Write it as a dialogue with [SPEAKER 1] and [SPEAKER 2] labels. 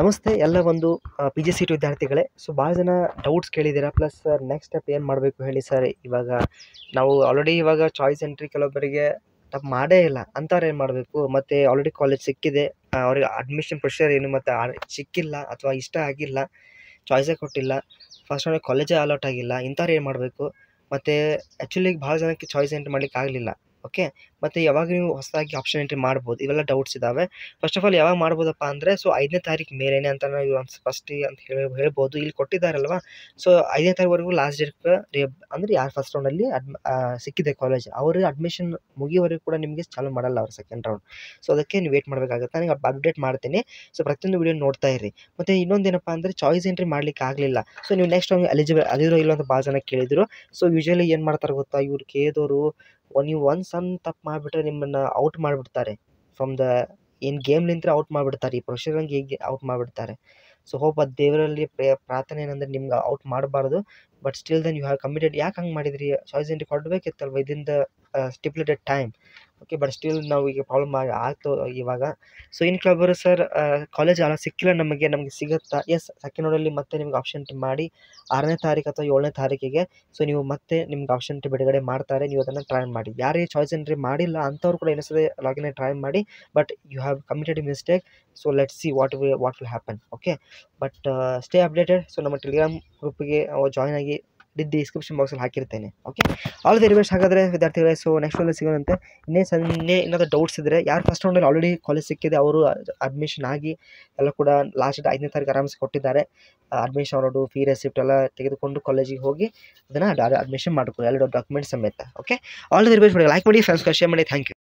[SPEAKER 1] ನಮಸ್ತೆ ಎಲ್ಲ ಒಂದು ಪಿ ಜಿ ಸಿ ಟಿ ವಿದ್ಯಾರ್ಥಿಗಳೇ. ಸೊ ಭಾಳ ಜನ ಡೌಟ್ಸ್ ಕೇಳಿದ್ದೀರಾ. ಪ್ಲಸ್ ಸರ್ ನೆಕ್ಸ್ಟ್ ಸ್ಟೆಪ್ ಏನು ಮಾಡಬೇಕು ಹೇಳಿ ಸರ್. ಇವಾಗ ನಾವು ಆಲ್ರೆಡಿ ಇವಾಗ ಚಾಯ್ಸ್ ಎಂಟ್ರಿ ಕೆಲವೊಬ್ಬರಿಗೆ ನಾವು ಮಾಡೇ ಇಲ್ಲ ಅಂಥವ್ರು ಏನು ಮಾಡಬೇಕು. ಮತ್ತು ಆಲ್ರೆಡಿ ಕಾಲೇಜ್ ಸಿಕ್ಕಿದೆ, ಅವ್ರಿಗೆ ಅಡ್ಮಿಷನ್ ಪ್ರೊಸೀಜರ್ ಏನು ಮತ್ತು ಸಿಕ್ಕಿಲ್ಲ ಅಥವಾ ಇಷ್ಟ ಆಗಿಲ್ಲ, ಚಾಯ್ಸೇ ಕೊಟ್ಟಿಲ್ಲ, ಫಸ್ಟ್ ಅವ್ರಿಗೆ ಕಾಲೇಜೇ ಅಲಾಟ್ ಆಗಿಲ್ಲ, ಇಂಥವ್ರು ಏನು ಮಾಡಬೇಕು. ಮತ್ತು ಆ್ಯಕ್ಚುಲಿ ಭಾಳ ಜನಕ್ಕೆ ಚಾಯ್ಸ್ ಎಂಟ್ರಿ ಮಾಡ್ಲಿಕ್ಕೆ ಆಗಲಿಲ್ಲ. ಓಕೆ, ಮತ್ತು ಯಾವಾಗ ನೀವು ಹೊಸದಾಗಿ ಆಪ್ಷನ್ ಎಂಟ್ರಿ ಮಾಡ್ಬೋದು, ಇವೆಲ್ಲ ಡೌಟ್ಸ್ ಇದ್ದಾವೆ. ಫಸ್ಟ್ ಆಫ್ ಆಲ್ ಯಾವಾಗ ಮಾಡ್ಬೋದಪ್ಪ ಅಂದರೆ, ಸೊ 5ನೇ ತಾರೀಕು ಮೇಲೇನೆ ಅಂತ ನಾವು ಫಸ್ಟಿಗೆ ಅಂತ ಹೇಳ್ಬೋದು. ಇಲ್ಲಿ ಕೊಟ್ಟಿದ್ದಾರಲ್ವ, ಸೊ 5ನೇ ತಾರೀಕುವರೆಗೂ ಲಾಸ್ಟ್ ಡೇಟ್. ಅಂದರೆ ಯಾರು ಫಸ್ಟ್ ರೌಂಡಲ್ಲಿ ಸಿಕ್ಕಿದೆ ಕಾಲೇಜ್, ಅವ್ರಿಗೆ ಅಡ್ಮಿಷನ್ ಮುಗಿಯೋವರೆಗೂ ಕೂಡ ನಿಮಗೆ ಚಾಲೂ ಮಾಡಲ್ಲ ಅವ್ರು ಸೆಕೆಂಡ್ ರೌಂಡ್. ಸೊ ಅದಕ್ಕೆ ನೀವು ವೇಟ್ ಮಾಡಬೇಕಾಗುತ್ತೆ. ನನಗೆ ಅಪ್ಡೇಟ್ ಮಾಡ್ತೀನಿ. ಸೊ ಪ್ರತಿಯೊಂದು ವಿಡಿಯೋ ನೋಡ್ತಾ ಇರಿ. ಮತ್ತು ಇನ್ನೊಂದೇನಪ್ಪ ಅಂದರೆ, ಚಾಯ್ಸ್ ಎಂಟ್ರಿ ಮಾಡ್ಲಿಕ್ಕೆ ಆಗಲಿಲ್ಲ, ಸೊ ನೀವು ನೆಕ್ಸ್ಟ್ ಅವ್ನಿಗೆ ಎಲಿಜಿಬಲ್ ಅದಿರೋ ಇಲ್ಲ ಅಂತ ಭಾಳ ಜನ ಕೇಳಿದರು. ಸೊ ಯೂಶಲಿ ಏನು ಮಾಡ್ತಾರೆ ಗೊತ್ತಾ, ಇವ್ರು ಕೇಳಿದವರು ನೀವು ಒಂದು ಸಣ್ಣ ತಪ್ಪು ಮಾಡಿಬಿಟ್ರೆ ನಿಮ್ಮನ್ನು ಔಟ್ ಮಾಡಿಬಿಡ್ತಾರೆ ಫ್ರಮ್ ದ ಏನು ಗೇಮ್ಲಿಂತ್ರ ಔಟ್ ಮಾಡಿಬಿಡ್ತಾರೆ, ಈ ಪ್ರೊಸೀಜರ್ಗೆ ಹೀಗೆ ಔಟ್ ಮಾಡಿಬಿಡ್ತಾರೆ. ಸೊ ಹೋಪ್ ಅದು ದೇವರಲ್ಲಿ ಪ್ರಾರ್ಥನೆ ಏನಂದರೆ ನಿಮ್ಗೆ ಔಟ್ ಮಾಡಬಾರ್ದು. But still then you have committed. ಯಾಕೆ ಹಂಗೆ ಮಾಡಿದ್ರಿ, ಚಾಯ್ಸ್ ಎಂಟ್ರಿ ಕೊಡಬೇಕಿತ್ತಲ್ವ within the stipulated time. Okay, but still ನಾವು ಈಗ ಪ್ರಾಬ್ಲಮ್ ಆಯಿತು ಇವಾಗ. ಸೊ ಇನ್ನು ಕೆಲವರು ಸರ್ ಕಾಲೇಜ್ ಸಿಕ್ಕಿಲ್ಲ ನಮಗೆ ಸಿಗುತ್ತಾ. ಎಸ್, ಸೆಕೆಂಡ್ ರೌಂಡಲ್ಲಿ ಮತ್ತೆ ನಿಮ್ಗೆ ಆಪ್ಷನ್ ಎಂಟ್ರಿ ಮಾಡಿ 6ನೇ ತಾರೀಕು ಅಥವಾ 7ನೇ ತಾರೀಕಿಗೆ ಸೊ ನೀವು ಮತ್ತೆ ನಿಮ್ಗೆ ಆಪ್ಷನ್ ಎಂಟ್ರಿ ಬಿಡುಗಡೆ ಮಾಡ್ತಾರೆ. ನೀವು ಅದನ್ನು ಟ್ರೈ ಮಾಡಿ. ಯಾರಿಗೆ ಚಾಯ್ಸ್ ಎಂಟ್ರಿ ಮಾಡಿಲ್ಲ ಅಂಥವ್ರು ಕೂಡ ಇನ್ನೊಂದ್ಸರಿ ಲಾಗಿನ್ ಟ್ರೈ ಮಾಡಿ. But you have committed a mistake. So let's see what will happen. Okay, but stay updated. So ನಮ್ಮ ಟೆಲಿಗ್ರಾಮ್ ಗ್ರೂಪಿಗೆ ಜಾಯ್ನ್ ಆಗಿ ಡಿಸ್ಕ್ರಿಪ್ಷನ್ ಬಾಕ್ಸಲ್ಲಿ ಹಾಕಿರ್ತೇನೆ. Okay, all very best. ಹಾಗಾದರೆ ವಿದ್ಯಾರ್ಥಿಗಳೇ, ಸೊ ನೆಕ್ಸ್ಟ್ ರೌಂಡಲ್ಲಿ ಸಿಗೋಣಂತೆ. ಏನಾದರೂ ಡೌಟ್ಸ್ ಇದ್ದರೆ, ಯಾರು ಫಸ್ಟ್ ರೌಂಡಲ್ಲಿ ಆಲ್ರೆಡಿ ಕಾಲೇಜ್ ಸಿಕ್ಕಿದೆ ಅವರು ಅಡ್ಮಿಷನ್ ಆಗಿ ಎಲ್ಲ ಕೂಡ ಲಾಸ್ಟ್ 5ನೇ ತಾರೀಕು ಆರಾಮ್ಸೆ ಕೊಟ್ಟಿದ್ದಾರೆ. ಅಡ್ಮಿಷನ್ ಅವರೋಡು ಫೀ ರೆಸಿಪ್ಟ್ ಎಲ್ಲ ತೆಗೆದುಕೊಂಡು ಕಾಲೇಜಿಗೆ ಹೋಗಿ ಅದನ್ನು ಅಡ್ಮಿಷನ್ ಮಾಡ್ಕೊಳ್ಳಿ, ಎಲ್ಲ ಡಾಕ್ಯುಮೆಂಟ್ಸ್ ಸಮೇತ. Okay, all very best. Like ಮಾಡಿ, ಫ್ರೆಂಡ್ಸ್ಗೆ ಶೇರ್ ಮಾಡಿ. Thank you.